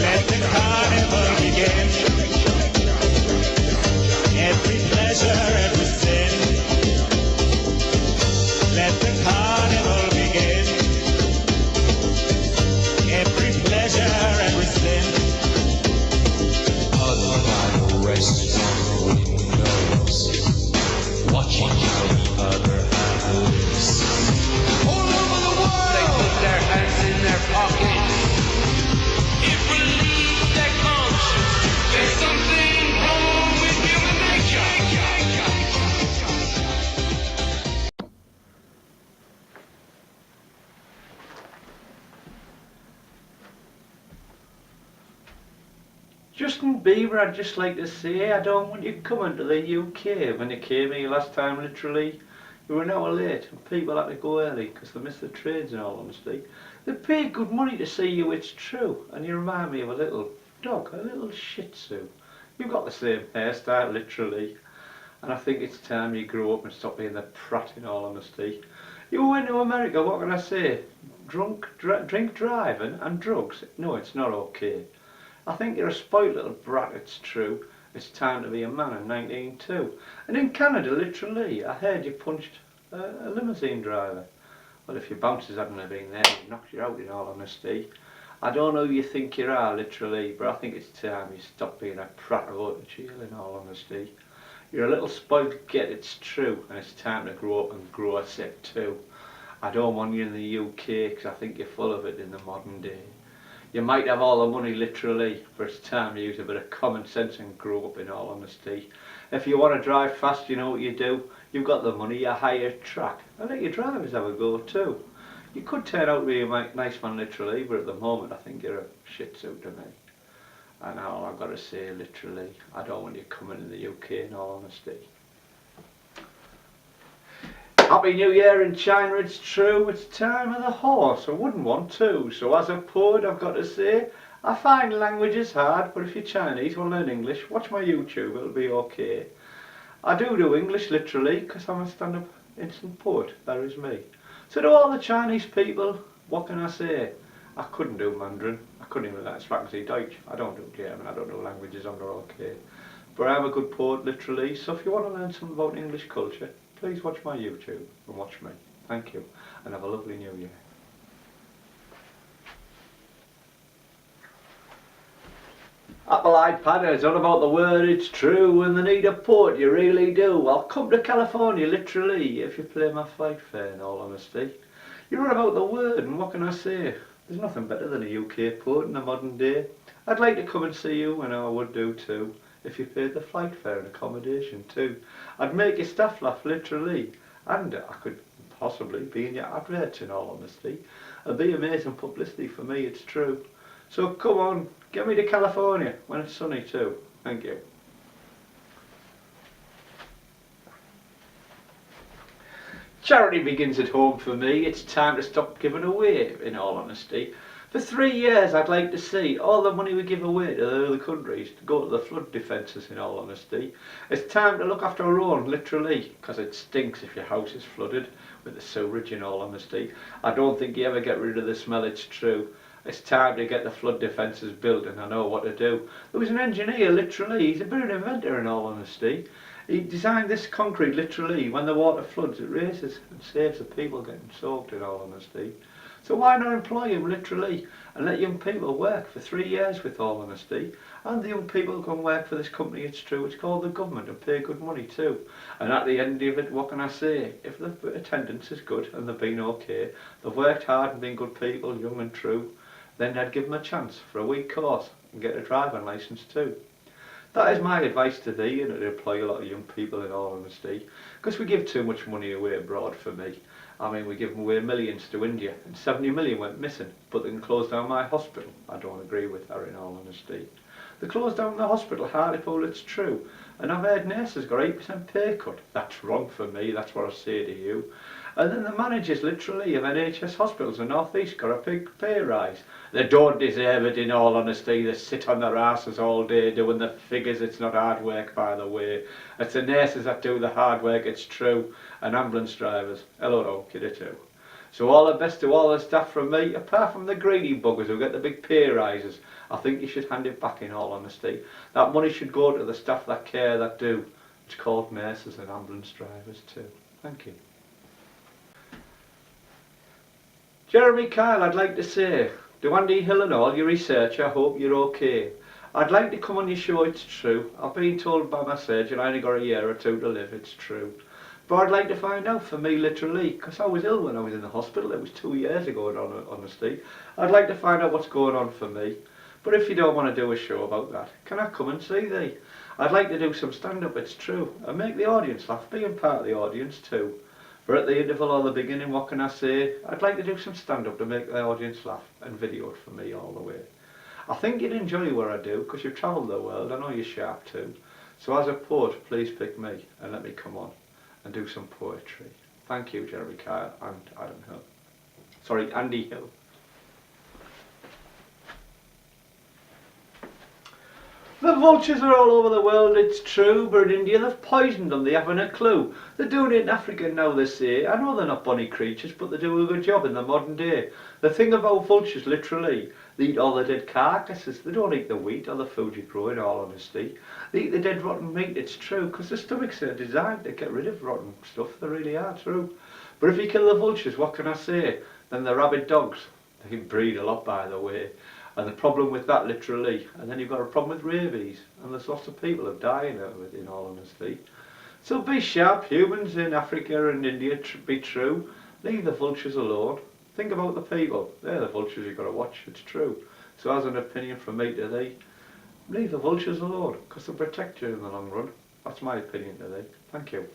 Let the carnival begin. Every pleasure, every sin. Let the carnival begin. Every pleasure, every sin. Other than rest on windows, watching how the other half lives. All over the world, they put their hands in their pockets. It relieves their conscience. There's something wrong with human nature. Justin Bieber, I'd just like to say, I don't want you coming to the UK. When you came here last time, literally, you were an hour late and people had to go early because they missed the trains in all honesty. They pay good money to see you, it's true, and you remind me of a little dog, a little shih tzu. You've got the same hairstyle, literally, and I think it's time you grow up and stop being the prat in all honesty. You went to America, what can I say? Drink driving and drugs? No, it's not okay. I think you're a spoiled little brat, it's true. It's time to be a man in 1902. And in Canada, literally, I heard you punched a limousine driver. Well, if your bouncers hadn't have been there, you'd knocked you out in all honesty. I don't know who you think you are, literally, but I think it's time you stop being a prat of out of jail in all honesty. You're a little spoiled git, it's true, and it's time to grow up and grow a set too. I don't want you in the UK because I think you're full of it in the modern day. You might have all the money literally, but it's time to use a bit of common sense and grow up in all honesty. If you want to drive fast, you know what you do. You've got the money, you hire a track. And let your drivers have a go too. You could turn out to be a nice man literally, but at the moment I think you're a shit suit to me. And all I've got to say literally, I don't want you coming in the UK in all honesty. Happy New Year in China, it's true, it's time of the horse, I wouldn't want to, so as a poet I've got to say, I find languages hard, but if you're Chinese or learn English, watch my YouTube, it'll be okay. I do English literally, because I'm a stand-up instant poet, that is me. So to all the Chinese people, what can I say? I couldn't do Mandarin, I couldn't even let Swagsy Deutsch, I don't do German, I don't know languages, I'm not okay. But I'm a good poet literally, so if you want to learn something about English culture, please watch my YouTube and watch me. Thank you, and have a lovely New Year. Apple iPad is all about the word, it's true, and they need a poet, you really do. I'll come to California, literally, if you play my flight fare, in all honesty. You're all about the word, and what can I say? There's nothing better than a UK poet in the modern day. I'd like to come and see you, and I would do too, if you paid the flight fare and accommodation too. I'd make your staff laugh, literally, and I could possibly be in your adverts in all honesty. It'd be amazing publicity for me, it's true. So come on, get me to California when it's sunny too. Thank you. Charity begins at home for me. It's time to stop giving away, in all honesty. For 3 years I'd like to see all the money we give away to the other countries to go to the flood defences, in all honesty. It's time to look after our own, literally, because it stinks if your house is flooded with the sewerage, in all honesty. I don't think you ever get rid of the smell, it's true. It's time to get the flood defences built, and I know what to do. There was an engineer, literally, he's a bit of an inventor in all honesty. He designed this concrete, literally, when the water floods it raises and saves the people getting soaked, in all honesty. So why not employ him, literally, and let young people work for 3 years, with all honesty. And the young people can work for this company, it's true, it's called the government, and pay good money too. And at the end of it, what can I say? If the attendance is good and they've been okay, they've worked hard and been good people, young and true, then I'd give them a chance for a week course and get a driving licence too. That is my advice to thee, and to employ a lot of young people, in all honesty, because we give too much money away abroad for me. I mean, we give away millions to India, and 70 million went missing, but they can close down my hospital. I don't agree with that, in all honesty. They closed down the hospital, Hartlepool, it's true. And I've heard nurses got 8% pay cut. That's wrong for me, that's what I say to you. And then the managers literally of NHS hospitals in North East got a big pay rise. They don't deserve it, in all honesty. They sit on their asses all day doing the figures. It's not hard work, by the way. It's the nurses that do the hard work, it's true. And ambulance drivers. Hello, no, kidder too. So all the best to all the staff from me, apart from the greedy buggers who get the big pay rises. I think you should hand it back, in all honesty. That money should go to the staff that care, that do. It's called nurses and ambulance drivers too. Thank you. Jeremy Kyle, I'd like to say, to Andy Hill and all your research, I hope you're okay. I'd like to come on your show, it's true. I've been told by my surgeon I only got a year or two to live, it's true. But I'd like to find out for me, literally, because I was ill when I was in the hospital. It was 2 years ago, in honesty. I'd like to find out what's going on for me. But if you don't want to do a show about that, can I come and see thee? I'd like to do some stand-up, it's true, and make the audience laugh, being part of the audience too. But at the interval or the beginning, what can I say? I'd like to do some stand-up to make the audience laugh and video it for me all the way. I think you'd enjoy what I do, because you've travelled the world. I know you're sharp too. So as a poet, please pick me and let me come on and do some poetry. Thank you, Jeremy Kyle and Adam Hill. Sorry, Andy Hill. The vultures are all over the world, it's true, but in India they've poisoned them, they haven't a clue. They're doing it in Africa now, they say. I know they're not bonny creatures, but they do a good job in the modern day. The thing about vultures, literally, they eat all the dead carcasses. They don't eat the wheat or the food you grow, in all honesty. They eat the dead rotten meat, it's true, because the stomachs are designed to get rid of rotten stuff, they really are true. But if you kill the vultures, what can I say? Then the rabid dogs, they breed a lot, by the way. And the problem with that, literally, and then you've got a problem with rabies, and there's lots of people who are dying out of it, in all honesty. So be sharp, humans in Africa and India, be true. Leave the vultures alone. Think about the people. They're the vultures you've got to watch, it's true. So as an opinion from me to thee, leave the vultures alone, because they'll protect you in the long run. That's my opinion to thee. Thank you.